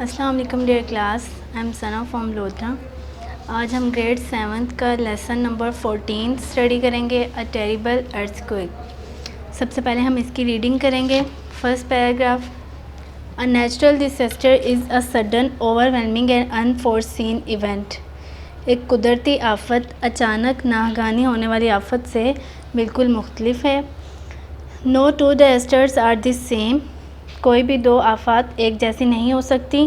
السلام علیکم dear class, I am Sana from Lodha. آج ہم گریڈ 7 کا لیسن نمبر 14 اسٹڈی کریں گے، اے ٹیریبل ارتھکویک۔ سب سے پہلے ہم اس کی ریڈنگ کریں گے۔ First paragraph, a natural disaster is a sudden over whelming and انفورسین event. ایک قدرتی آفت اچانک ناگہانی ہونے والی آفت سے بالکل مختلف ہے۔ No two disasters are the same. کوئی بھی دو آفات ایک جیسی نہیں ہو سکتی۔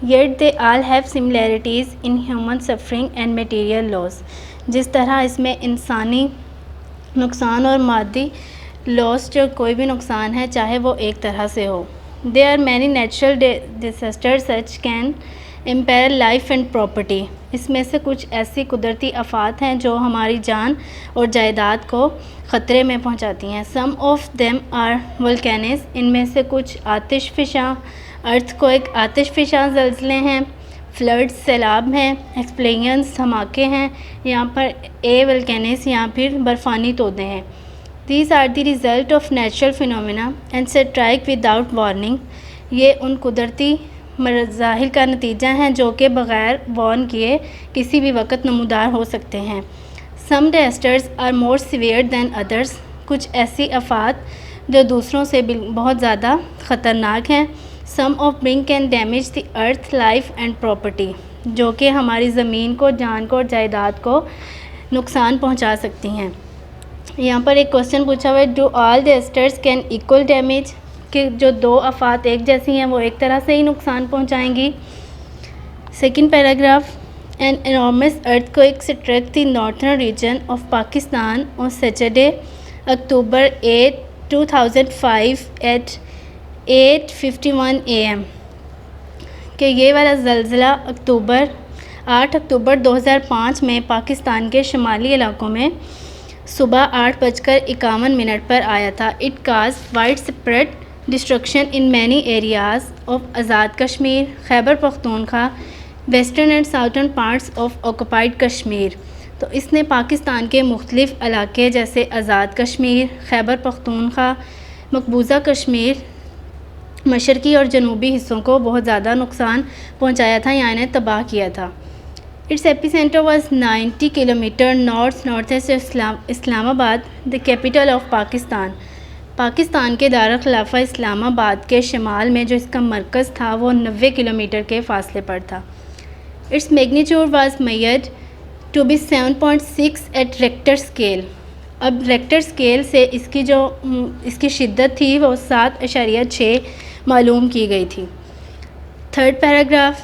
Yet they all have similarities in human suffering and material loss. جس طرح اس میں انسانی نقصان اور مادی لاس، جو کوئی بھی نقصان ہے چاہے وہ ایک طرح سے ہو۔ They are many natural disasters such can impair life and property. اس میں سے کچھ ایسی قدرتی آفات ہیں جو ہماری جان اور جائیداد کو خطرے میں پہنچاتی ہیں۔ سم آف دیم آر volcanoes۔ ان میں سے کچھ آتش فشاں ارتھکویک آتش فشاں زلزلے ہیں، فلڈز سیلاب ہیں، ایکسپلوژنز دھماکے ہیں، یہاں پر volcanoes یا پھر برفانی تودے ہیں۔ These are the result of natural phenomena and strike without warning۔ یہ ان قدرتی مظاہر کا نتیجہ ہیں جو کہ بغیر وارن کیے کسی بھی وقت نمودار ہو سکتے ہیں۔ Some disasters are more severe than others۔ کچھ ایسی آفات جو دوسروں سے بہت زیادہ خطرناک ہیں۔ Some of which can damage the earth, life and property۔ جو کہ ہماری زمین کو، جان کو اور جائیداد کو نقصان پہنچا سکتی ہیں۔ یہاں پر ایک کوشچن پوچھا ہوا ہے، Do all disasters can equal damage؟ کہ جو دو آفات ایک جیسی ہیں وہ ایک طرح سے ہی نقصان پہنچائیں گی۔ Second paragraph, An enormous earthquake struck the northern region of Pakistan on Saturday, October 8, 2005 at 8:51 AM۔ کہ یہ والا زلزلہ 8 اکتوبر 2005 میں پاکستان کے شمالی علاقوں میں صبح 8:51 پر آیا تھا۔ It caused widespread destruction in many areas of Azad Kashmir, Khyber Pakhtunkhwa, western and southern parts of occupied Kashmir. تو اس نے پاکستان کے مختلف علاقے جیسے آزاد کشمیر، خیبر پختونخوا، مقبوضہ کشمیر، مشرقی اور جنوبی حصوں کو بہت زیادہ نقصان پہنچایا تھا یا انہیں تباہ کیا تھا۔ Its epicenter was 90 kilometer north-northwest اسلام آباد، the capital of Pakistan۔ Pakistan کے دارالخلافہ اسلام آباد کے شمال میں جو اس کا مرکز تھا وہ 90 کلومیٹر کے فاصلے پر تھا۔ Its magnitude was measured to be 7.6 at Richter scale۔ اب ریکٹر اسکیل سے اس کی شدت تھی وہ 7.6 معلوم کی گئی تھی۔ Third paragraph,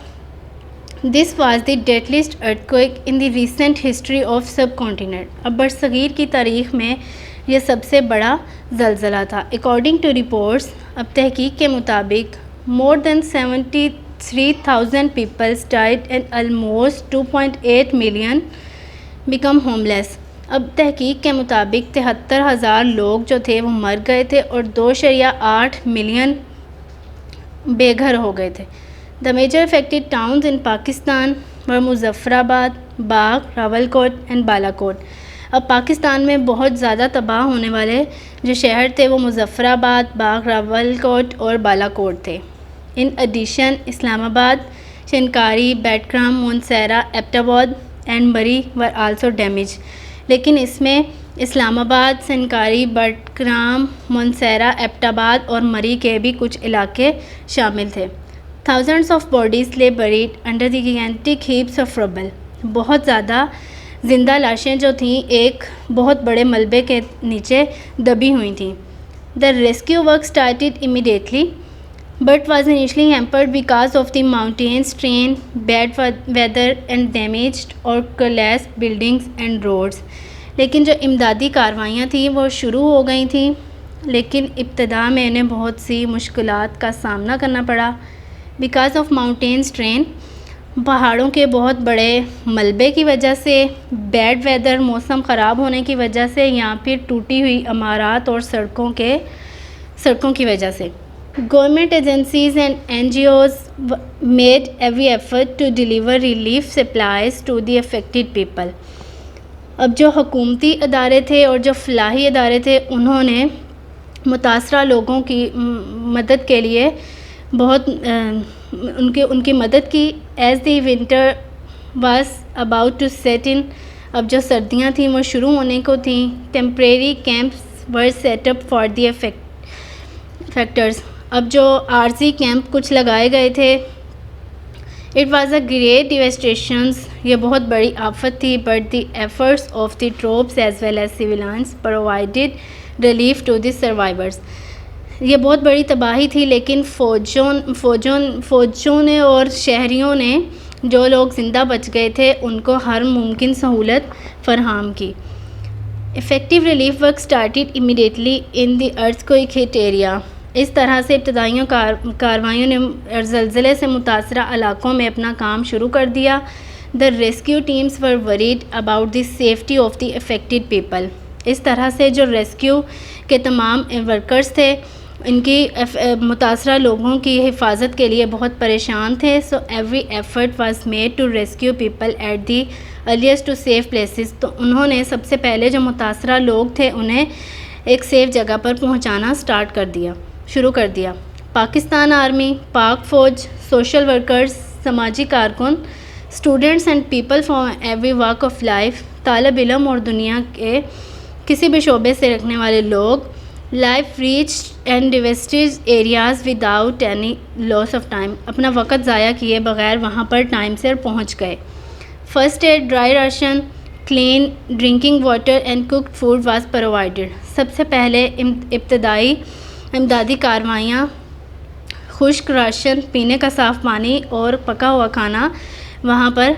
This was the deadliest earthquake in the recent history of subcontinent۔ اب برصغیر کی تاریخ میں یہ سب سے بڑا زلزلہ تھا۔ According to reports، اب تحقیق کے مطابق more than 73,000 people died and almost 2.8 million become homeless۔ اب تحقیق کے مطابق 73,000 لوگ جو تھے وہ مر گئے تھے اور 2.8 ملین بے گھر ہو گئے تھے۔ The major affected towns in Pakistan were Muzaffar آباد، باغ، راولکوٹ and بالاکوٹ۔ اب پاکستان میں بہت زیادہ تباہ ہونے والے جو شہر تھے وہ مظفر آباد، باغ، راولکوٹ اور بالاکوٹ تھے۔ In addition، Islamabad, Shinkiari, Batagram, Mansehra, Abbottabad and Murree were also damaged۔ لیکن اس میں اسلام آباد، سنکاری، بٹگرام، مونسیرا، ایبٹ آباد اور مری کے بھی کچھ علاقے شامل تھے۔ Thousands of bodies lay buried under the gigantic heaps of rubble۔ بہت زیادہ زندہ لاشیں جو تھیں ایک بہت بڑے ملبے کے نیچے دبی ہوئی تھیں۔ The rescue work started immediately but was initially hampered because of the mountainous terrain, bad weather and damaged or collapsed buildings and roads۔ لیکن جو امدادی کارروائیاں تھیں وہ شروع ہو گئی تھیں، لیکن ابتدا میں انہیں بہت سی مشکلات کا سامنا کرنا پڑا۔ Because of mountainous terrain، پہاڑوں کے بہت بڑے ملبے کی وجہ سے، بیڈ ویدر موسم خراب ہونے کی وجہ سے، یا پھر ٹوٹی ہوئی عمارات اور سڑکوں کی وجہ سے۔ Government agencies and NGOs made every effort to deliver relief supplies to the affected people۔ اب جو حکومتی ادارے تھے اور جو فلاحی ادارے تھے انہوں نے متاثرہ لوگوں کی مدد کے لیے بہت ان کی مدد کی. As the winter was about to set in, اب جو سردیاں تھیں وہ شروع ہونے کو تھیں. Temporary camps were set up for the affectees, اب جو عارضی کیمپ کچھ لگائے گئے تھے. It was a great devastations, یہ بہت بڑی آفت تھی. But the efforts of the troops as well as civilians provided relief to the survivors. یہ بہت بڑی تباہی تھی، لیکن فوجوں نے اور شہریوں نے، جو لوگ زندہ بچ گئے تھے، ان کو ہر ممکن سہولت فراہم کی. Effective relief work started immediately in the earthquake hit area. اس طرح سے ابتدائی کارروائیوں نے زلزلے سے متاثرہ علاقوں میں اپنا کام شروع کر دیا. The rescue teams were worried about the safety of the affected people. اس طرح سے جو ریسکیو کے تمام ورکرز تھے، ان کی متاثرہ لوگوں کی حفاظت کے لیے بہت پریشان تھے. So every effort was made to rescue people at the earliest to safe places. تو انہوں نے سب سے پہلے جو متاثرہ لوگ تھے انہیں ایک سیف جگہ پر پہنچانا شروع کر دیا. پاکستان آرمی، پاک فوج، سوشل ورکرز، سماجی کارکن، students and people from every walk of life, طالب علم اور دنیا کے کسی بھی شعبے سے رکھنے والے لوگ، life reach and devastated areas without any loss of time, اپنا وقت ضائع کیے بغیر وہاں پر ٹائم سے پہنچ گئے. First aid, dry ration, clean drinking water and cooked food was provided. سب سے پہلے ابتدائی امدادی کارروائیاں، خشک راشن، پینے کا صاف پانی اور پکا ہوا کھانا وہاں پر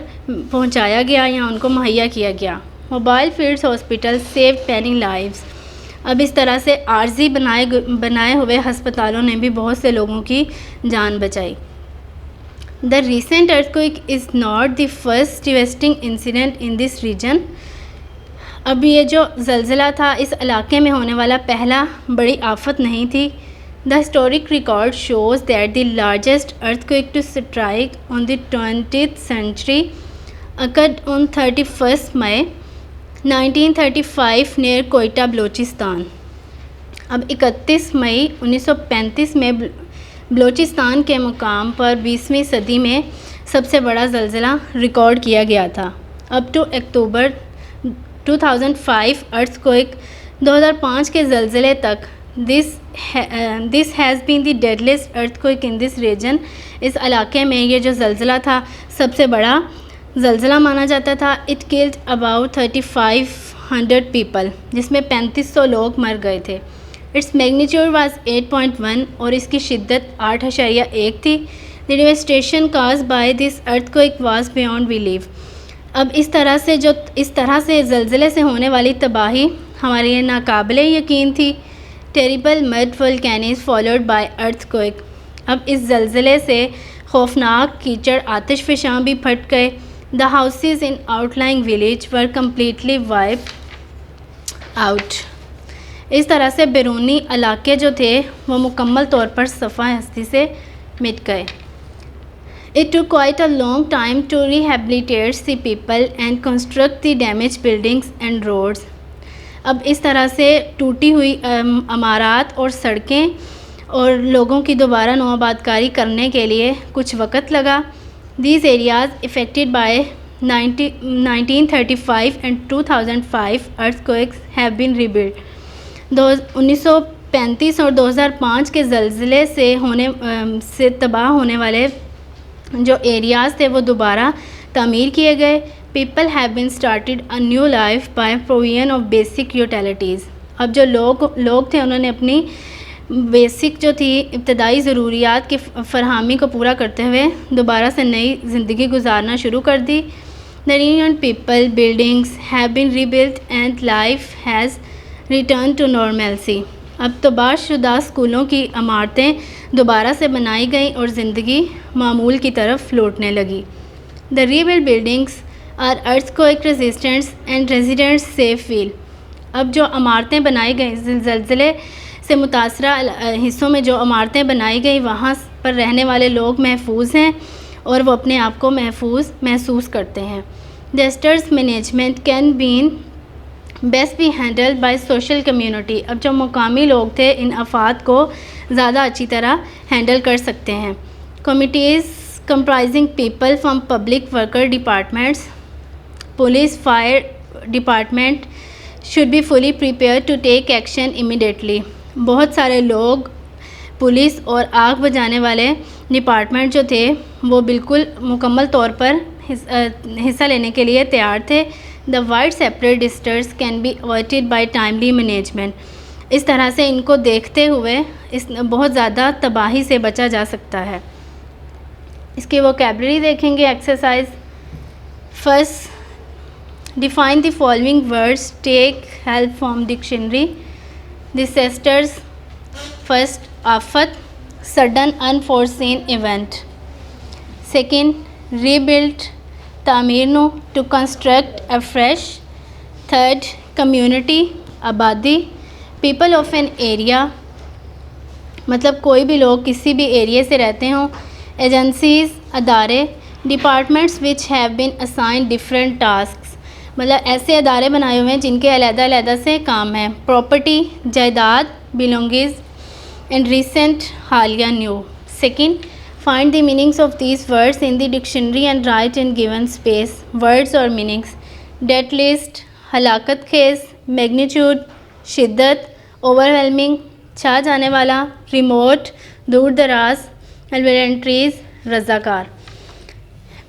پہنچایا گیا یا ان کو مہیا کیا گیا. Mobile fields hospital saved many lives. اب اس طرح سے عارضی بنائے ہوئے ہسپتالوں نے بھی بہت سے لوگوں کی جان بچائی. The recent earthquake is not the first devastating incident in this region. اب یہ جو زلزلہ تھا اس علاقے میں ہونے والا پہلا بڑی آفت نہیں تھی. The historic record shows that the largest earthquake to strike on the 20th century occurred on 31st May 1935 near Quetta, Balochistan. اب 31 مئی 1935 میں بلوچستان کے مقام پر 20ویں صدی میں سب سے بڑا زلزلہ ریکارڈ کیا گیا تھا. اب ٹو اکتوبر 2005 ارتھکوئک 2005 کے زلزلے تک this has been the ڈیڈلیسٹ earthquake in this region. اس علاقے میں یہ جو زلزلہ تھا سب سے بڑا زلزلہ مانا جاتا تھا. اٹ کلڈ اباؤٹ 3500 پیپل، جس میں 3500 لوگ مر گئے تھے. اٹس میگنیچیوڈ واز 8.1 اور اس کی شدت 8.1 تھی. The devastation caused by this earthquake was beyond belief. اب اس طرح سے زلزلے سے ہونے والی تباہی ہمارے لیے ناقابل یقین تھی. Terrible mud volcanoes followed by earthquake. اب اس زلزلے سے خوفناک کیچڑ آتش فشاں بھی پھٹ گئے. The houses in out lying village were completely wipe out. اس طرح سے بیرونی علاقے جو تھے وہ مکمل طور پر صفحہ ہستی سے مٹ گئے. It took quite a long time to rehabilitate the people and construct the damaged buildings and roads. اب اس طرح سے ٹوٹی ہوئی عمارات اور سڑکیں اور لوگوں کی دوبارہ نوآباد کاری کرنے کے لیے کچھ وقت لگا. These areas affected by 1935 and 2005 earthquakes have been rebuilt. 1935 اور 2005 کے زلزلے سے تباہ ہونے والے جو ایریاز تھے وہ دوبارہ تعمیر کیے گئے. People have been started a new life by provision of basic utilities. اب جو لوگ تھے انہوں نے اپنی بیسک جو تھی ابتدائی ضروریات کی فراہمی کو پورا کرتے ہوئے دوبارہ سے نئی زندگی گزارنا شروع کر دی. The ruined people, buildings have been rebuilt and life has returned to normalcy. اب تباہ شدہ اسکولوں کی عمارتیں دوبارہ سے بنائی گئیں اور زندگی معمول کی طرف لوٹنے لگی. The rebuilt buildings are earthquake resistant and residents safe feel. اب جو عمارتیں بنائی گئیں زلزلے سے متاثرہ حصوں میں جو عمارتیں بنائی گئی وہاں پر رہنے والے لوگ محفوظ ہیں اور وہ اپنے آپ کو محفوظ محسوس کرتے ہیں. Disasters management can be best be handled by social community. اب جو مقامی لوگ تھے ان آفات کو زیادہ اچھی طرح ہینڈل کر سکتے ہیں. Committees comprising people from public worker departments, police, fire department should be fully prepared to take action immediately. بہت سارے لوگ پولیس اور آگ بجھانے والے ڈپارٹمنٹ جو تھے وہ بالکل مکمل طور پر حصہ لینے کے لیے تیار تھے. The wide separate disasters can be avoided by timely management. اس طرح سے ان کو دیکھتے ہوئے بہت زیادہ تباہی سے بچا جا سکتا ہے. اس کی ووکیبلری دیکھیں گے. Exercise first, define the following words, take help from dictionary. Disasters, first, آفت, sudden unforeseen event. Second, rebuild, تعمیر نو, to construct afresh. Third, community, آبادی, people of an area, مطلب کوئی بھی لوگ کسی بھی ایریے سے رہتے ہوں. ایجنسیز, ادارے. Departments which have been assigned different tasks, مطلب ایسے ادارے بنائے ہوئے ہیں جن کے علیحدہ علیحدہ سے کام ہیں. پراپرٹی, جائیداد. belongings and recent, حالیہ, new. Second, find the meanings of these words in the dictionary and write in given space. Words or meanings. Death list, ہلاکت خیز. magnitude, شدت. overwhelming, چھا جانے والا. remote, دور دراز. voluntaries, رضاکار.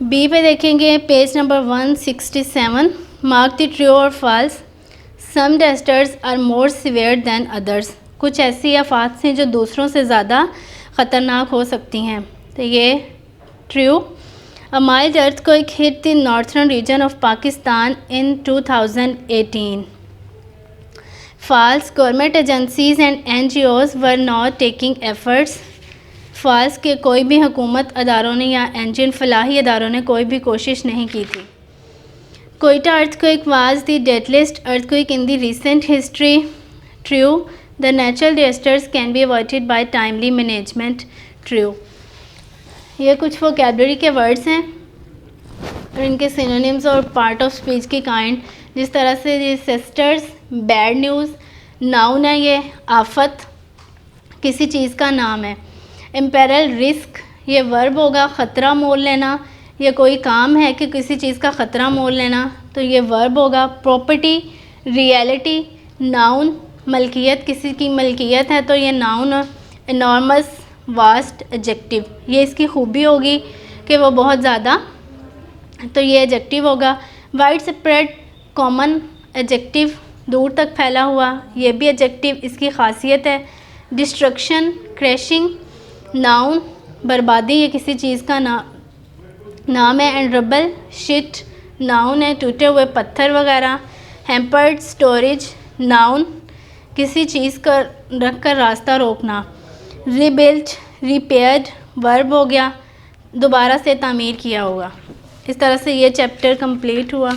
بی پہ دیکھیں گے page number 167. Mark the true or false. Some disasters are more severe than others. کچھ ایسی آفات ہیں جو دوسروں سے زیادہ خطرناک ہو سکتی ہیں. تو یہ true. A mild earthquake hit the northern region of Pakistan in 2018. False, government agencies and NGOs were not taking efforts. False کے کوئی بھی حکومت اداروں نے یا انجن فلاحی اداروں نے کوئی بھی کوشش نہیں کی تھی. Quetta earthquake was the deadliest earthquake in the recent history. True. The natural disasters can be avoided by timely management. True. یہ کچھ ووکیبلری کے ورڈز ہیں اور ان کے سینونیمز اور پارٹ آف اسپیچ کی کائنڈ. جس طرح سے ڈیزاسٹرز بیڈ نیوز. ناؤن ہے یہ, آفت کسی چیز کا نام ہے. امپیرل, رسک, یہ ورب ہوگا. خطرہ مول لینا, یہ کوئی کام ہے کہ کسی چیز کا خطرہ مول لینا, تو یہ ورب ہوگا. Property, reality. ناؤن, ملکیت, کسی کی ملکیت ہے تو یہ ناؤن. Enormous, vast. ایڈجیکٹیو, یہ اس کی خوبی ہوگی کہ وہ بہت زیادہ, تو یہ ایڈجیکٹیو ہوگا. Wide spread, common. ایڈجیکٹیو, دور تک پھیلا ہوا, یہ بھی ایڈجیکٹیو اس کی خاصیت ہے. Destruction, crashing. ناؤن, بربادی, یہ کسی چیز کا نام ہے. اینڈ ربل, شٹ, ناؤن ہے. ٹوٹے ہوئے پتھر وغیرہ. ہیمپرڈ, اسٹوریج, ناؤن, کسی چیز کا رکھ کر راستہ روکنا. ریبلٹ, ریپیئرڈ, ورب ہو گیا, دوبارہ سے تعمیر کیا ہوگا. اس طرح سے یہ چیپٹر کمپلیٹ ہوا.